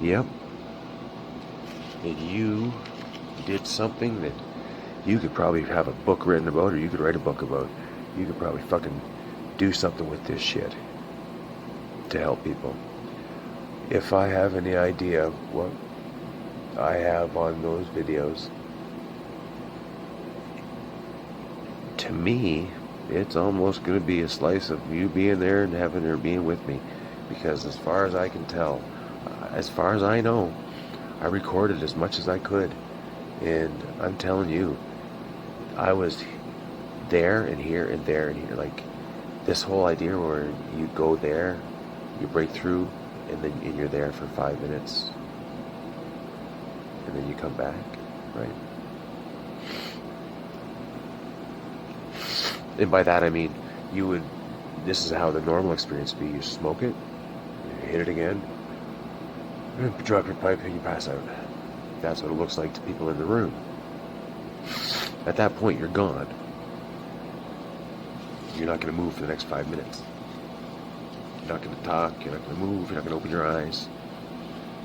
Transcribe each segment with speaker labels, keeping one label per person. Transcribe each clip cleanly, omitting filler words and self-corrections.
Speaker 1: Yep. And you did something that you could probably have a book written about, or you could write a book about. You could probably fucking do something with this shit to help people. If I have any idea what I have on those videos, to me, it's almost going to be a slice of you being there and having her being with me. Because as far as I can tell, as far as I know, I recorded as much as I could. And I'm telling you, I was there and here and there and here. Like, this whole idea where you go there, you break through, and you're there for 5 minutes. And then you come back, right? And by that I mean, this is how the normal experience would be. You smoke it, you hit it again, and drop your pipe and you pass out. That's what it looks like to people in the room. At that point, you're gone. You're not going to move for the next 5 minutes. You're not going to talk, you're not going to move, you're not going to open your eyes.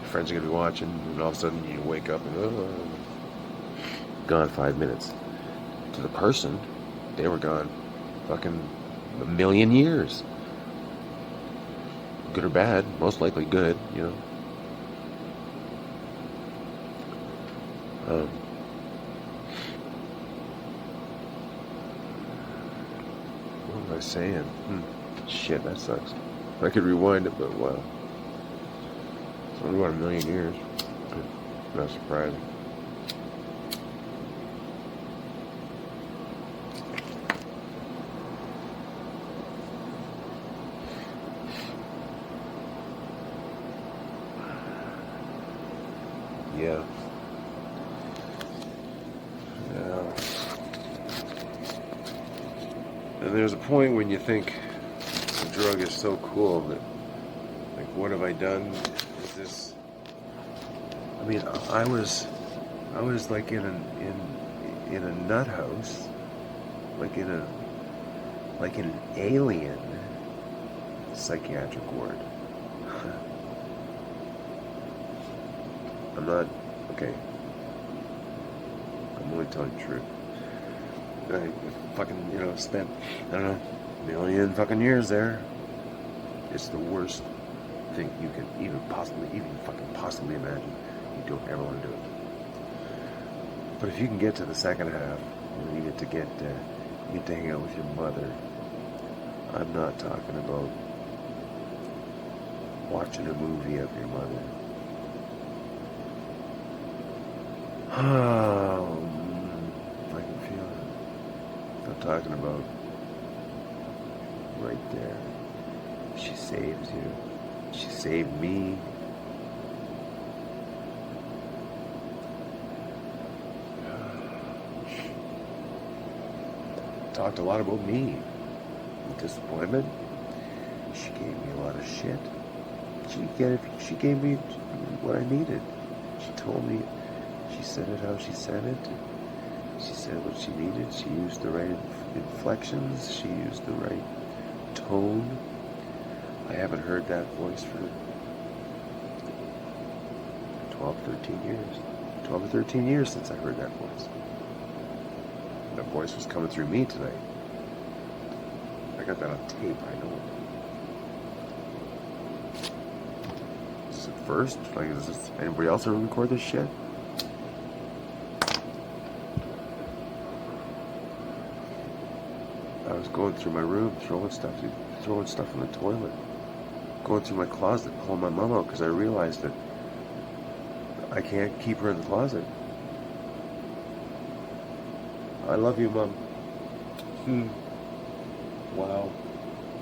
Speaker 1: Your friends are going to be watching, and all of a sudden you wake up and, gone 5 minutes. To the person, they were gone fucking a million years. Good or bad, most likely good, you know. What was I saying? Shit, that sucks. I could rewind it, but wow. It's only about a million years. Not surprising. Yeah. And there's a point when you think the drug is so cool that, like, what have I done? Is this? I mean, I was like in a nut house, like in an alien psychiatric ward. I'm not okay. I'm only telling the truth. I fucking, spent, I don't know, a million fucking years there. It's the worst thing you can even possibly imagine. You don't ever want to do it. But if you can get to the second half, you get to hang out with your mother. I'm not talking about watching a movie of your mother. Oh, I can feel it. I'm talking about right there. She saves you. She saved me. Talked a lot about me. Disappointment. She gave me a lot of shit. She gave me what I needed. She told me. She said it how she said it. She said what she needed. She used the right inflections. She used the right tone. I haven't heard that voice for 12, 13 years. 12 or 13 years since I heard that voice. That voice was coming through me tonight. I got that on tape, I know. Is this at first? Like, is this anybody else ever record this shit? I was going through my room, throwing stuff in the toilet. Going through my closet, pulling my mom out, because I realized that I can't keep her in the closet. I love you, Mom. Wow.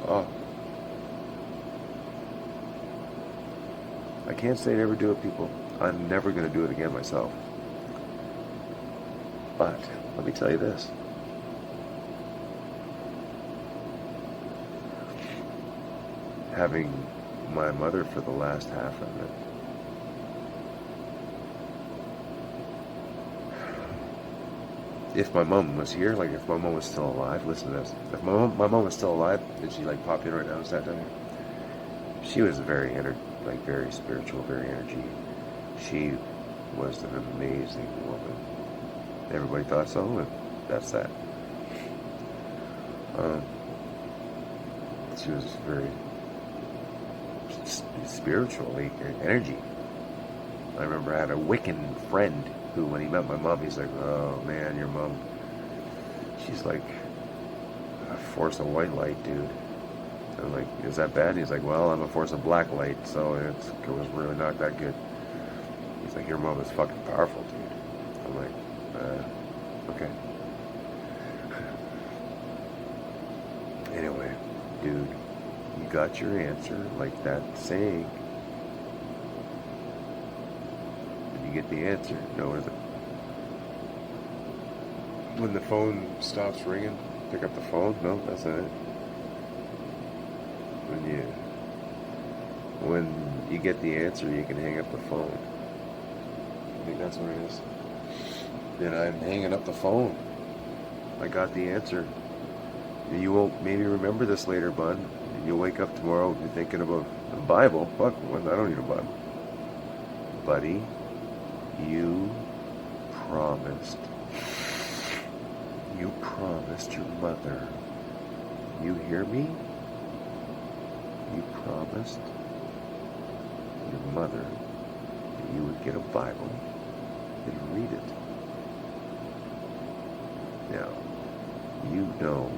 Speaker 1: Oh. I can't say never do it, people. I'm never going to do it again myself. But, let me tell you this. Having my mother for the last half of it. If my mom was here, like if my mom was still alive, listen to this. If my mom was still alive, and she like popped in right now and sat down here, she was very like very spiritual, very energy. She was an amazing woman. Everybody thought so, and that's that. She was very spiritually energy. I remember I had a Wiccan friend who, when he met my mom, he's like, "Oh man, your mom, she's like a force of white light, dude." I'm like, "Is that bad?" He's like, "Well, I'm a force of black light, so it was really not that good." He's like, "Your mom is fucking powerful, dude." I'm like, okay. Anyway, dude, you got your answer, like that saying. Did you get the answer? No, what is it? When the phone stops ringing, pick up the phone? No, that's not it. When you get the answer, you can hang up the phone. I think that's what it is. Then I'm hanging up the phone. I got the answer. You won't maybe remember this later, bud. You'll wake up tomorrow and be thinking about the Bible. Fuck, I don't need a Bible. Buddy, you promised. You promised your mother. You hear me? You promised your mother that you would get a Bible and read it. Now, you know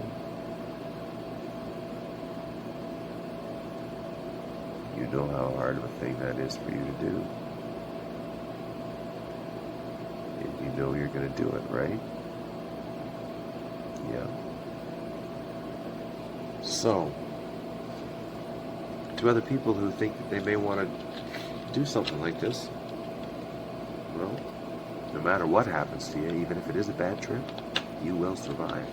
Speaker 1: how hard of a thing that is for you to do. And you know you're going to do it, right? Yeah. So, to other people who think that they may want to do something like this, well, no matter what happens to you, even if it is a bad trip, you will survive.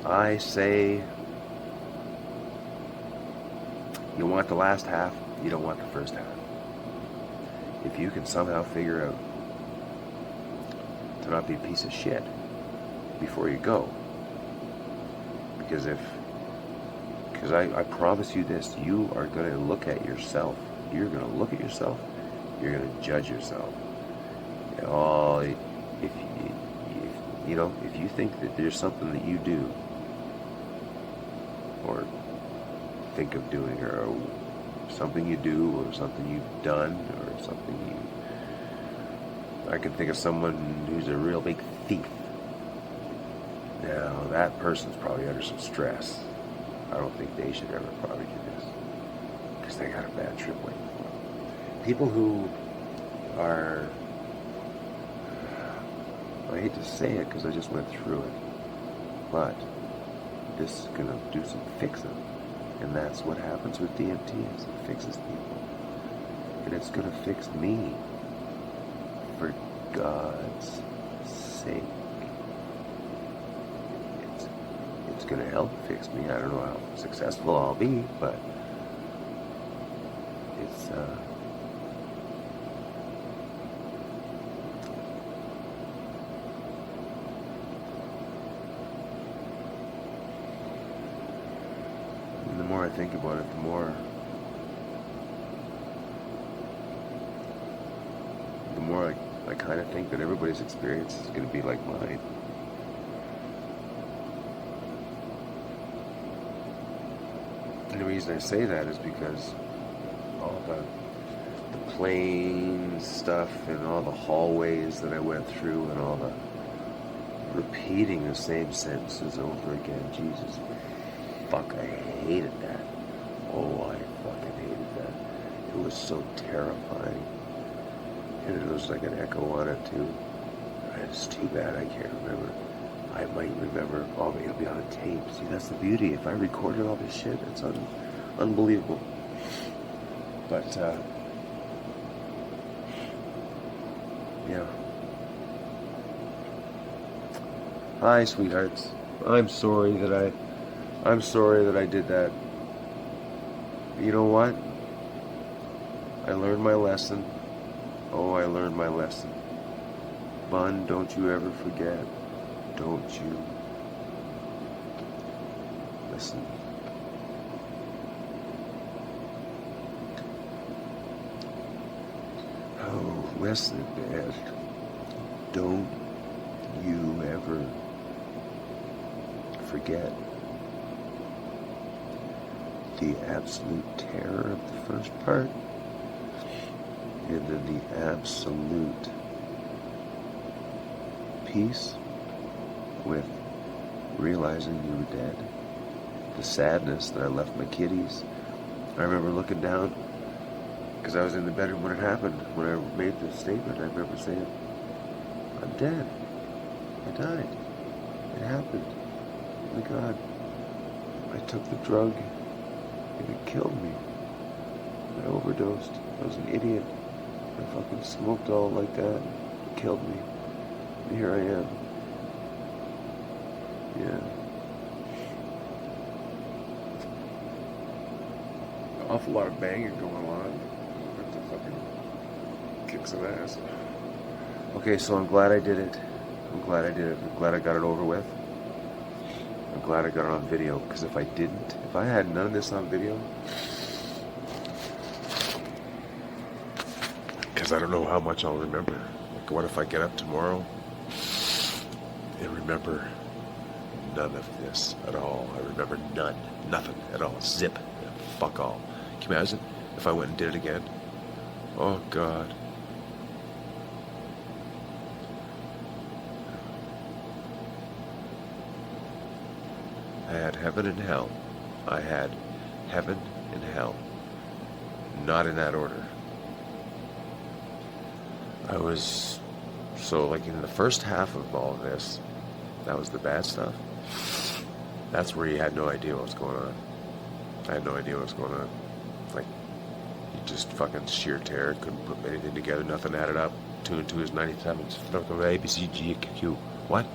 Speaker 1: I say you want the last half, you don't want the first half. If you can somehow figure out to not be a piece of shit before you go, because I promise you this, you are going to look at yourself. You're going to look at yourself. You're going to judge yourself. Oh, if you think that there's something that you do or think of doing, or something you do, or something you've done, or something I can think of someone who's a real big thief. Now, that person's probably under some stress. I don't think they should ever probably do this, because they got a bad trip waiting for them. People who are, I hate to say it because I just went through it, but this is going to do some fixing. And that's what happens with DMT, is it fixes people. And it's going to fix me. For God's sake. It's going to help fix me. I don't know how successful I'll be, but it's and the more I think about it, the more I kind of think that everybody's experience is going to be like mine. And the reason I say that is because all the plane stuff and all the hallways that I went through and all the repeating the same sentences over again, Jesus, fuck, I hated that. Oh, I fucking hated that. It was so terrifying. And it was like an echo on it too. It's too bad I can't remember. I might remember. Oh, it'll be on a tape. See, that's the beauty. If I recorded all this shit, it's unbelievable. But yeah. Hi, sweethearts. I'm sorry that I did that. You know what? I learned my lesson. Oh, I learned my lesson. Bun, don't you ever forget. Don't you listen. Oh, listen, man. Don't you ever forget the absolute terror of the first part, and then the absolute peace with realizing you were dead. The sadness that I left my kitties. I remember looking down, because I was in the bedroom when it happened, when I made the statement. I remember saying, I'm dead. I died. It happened. Oh my God. I took the drug and it killed me. I overdosed. I was an idiot. I fucking smoked all like that. It killed me. And here I am. Yeah. Awful lot of banging going on. Have to fucking kick some ass. Okay, so I'm glad I did it. I'm glad I did it. I'm glad I got it over with. I'm glad I got it on video, because if I didn't, if I had none of this on video, because I don't know how much I'll remember. Like, what if I get up tomorrow and remember none of this at all? I remember none. Nothing at all. Zip. Fuck all. Can you imagine if I went and did it again? Oh, God. I had heaven and hell. I had heaven and hell. Not in that order. I was... So, like, in the first half of all of this, that was the bad stuff. That's where you had no idea what was going on. I had no idea what was going on. Like, you just fucking sheer terror, couldn't put anything together, nothing added up. 2 and 2 is 97. It's A, B, C, G, Q. What?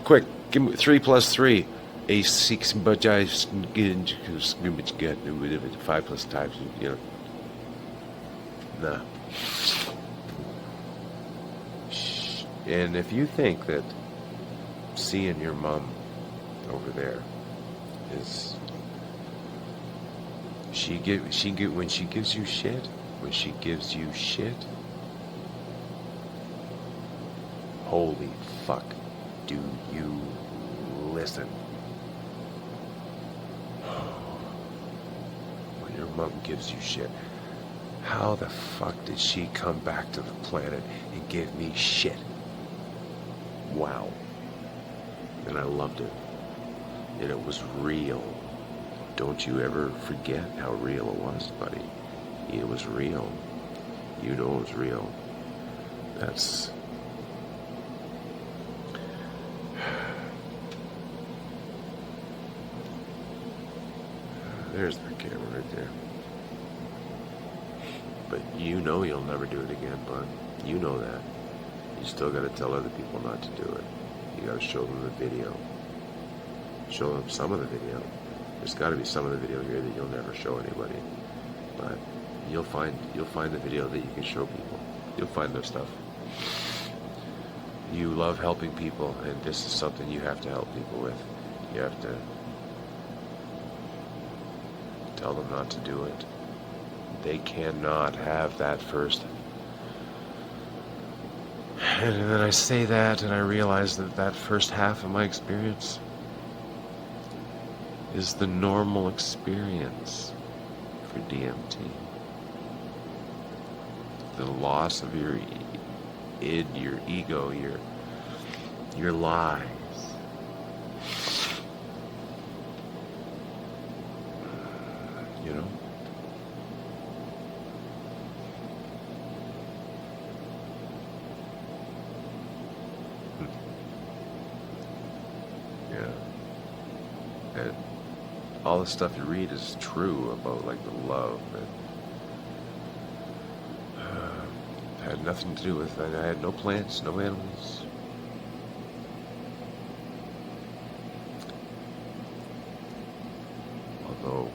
Speaker 1: Quick, give me 3 plus 3. A 6, but I 5 plus times, you know. Nah. And if you think that seeing your mom over there is when she gives you shit, holy fuck, do you listen? When your mom gives you shit, how the fuck did she come back to the planet and give me shit? Wow. And I loved it. And it was real. Don't you ever forget how real it was, buddy. It was real. You know it was real. That's... There's the camera right there. But you know you'll never do it again, bud. You know that. You still gotta tell other people not to do it. You gotta show them the video. Show them some of the video. There's gotta be some of the video here that you'll never show anybody. But you'll find the video that you can show people. You'll find their stuff. You love helping people, and this is something you have to help people with. You have to tell them not to do it. They cannot have that first. And then I say that, and I realize that that first half of my experience is the normal experience for DMT. The loss of your id, your ego, your lies. You know? Yeah. And all the stuff you read is true about, like, the love and had nothing to do with it. I had no plants, no animals. Although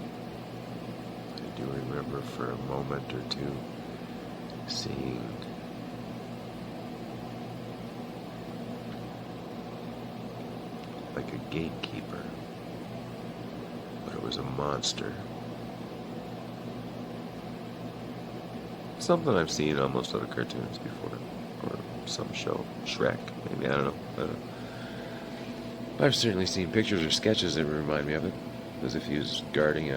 Speaker 1: I do remember for a moment or two seeing like a gatekeeper, but it was a monster. Something I've seen almost out of cartoons before, or some show, Shrek, maybe, I don't know. I've certainly seen pictures or sketches that remind me of it, as if he was guarding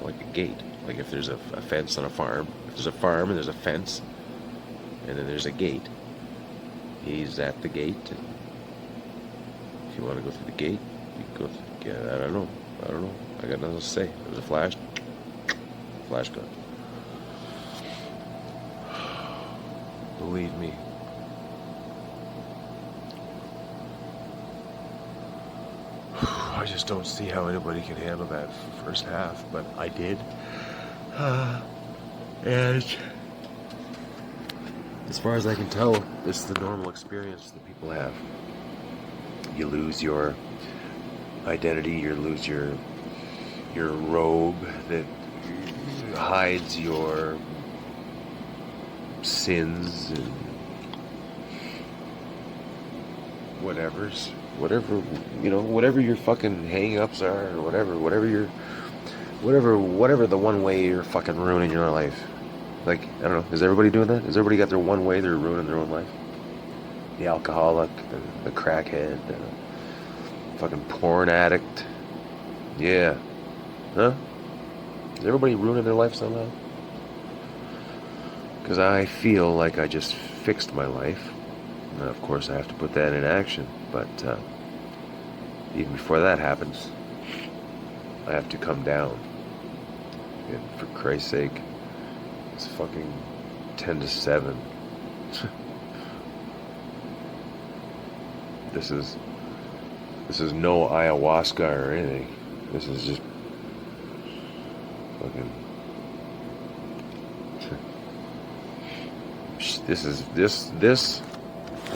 Speaker 1: like a gate. Like if there's a fence on a farm, if there's a farm and there's a fence, and then there's a gate, he's at the gate, and if you want to go through the gate, you can go through the gate. I don't know. I got nothing to say. There's a flash gun. Believe me. I just don't see how anybody can handle that first half, but I did. And as far as I can tell, this is the normal experience that people have. You lose your identity, you lose your robe that hides your sins and whatever your fucking hang-ups are, or whatever the one way you're fucking ruining your life. Like, I don't know, is everybody doing that? Has everybody got their one way they're ruining their own life? The alcoholic, the crackhead, the fucking porn addict. Yeah. Huh? Is everybody ruining their life somehow? Because I feel like I just fixed my life. Now, of course, I have to put that in action, but even before that happens, I have to come down. And for Christ's sake, it's fucking 10 to 7. This is no ayahuasca or anything. This is just fucking. This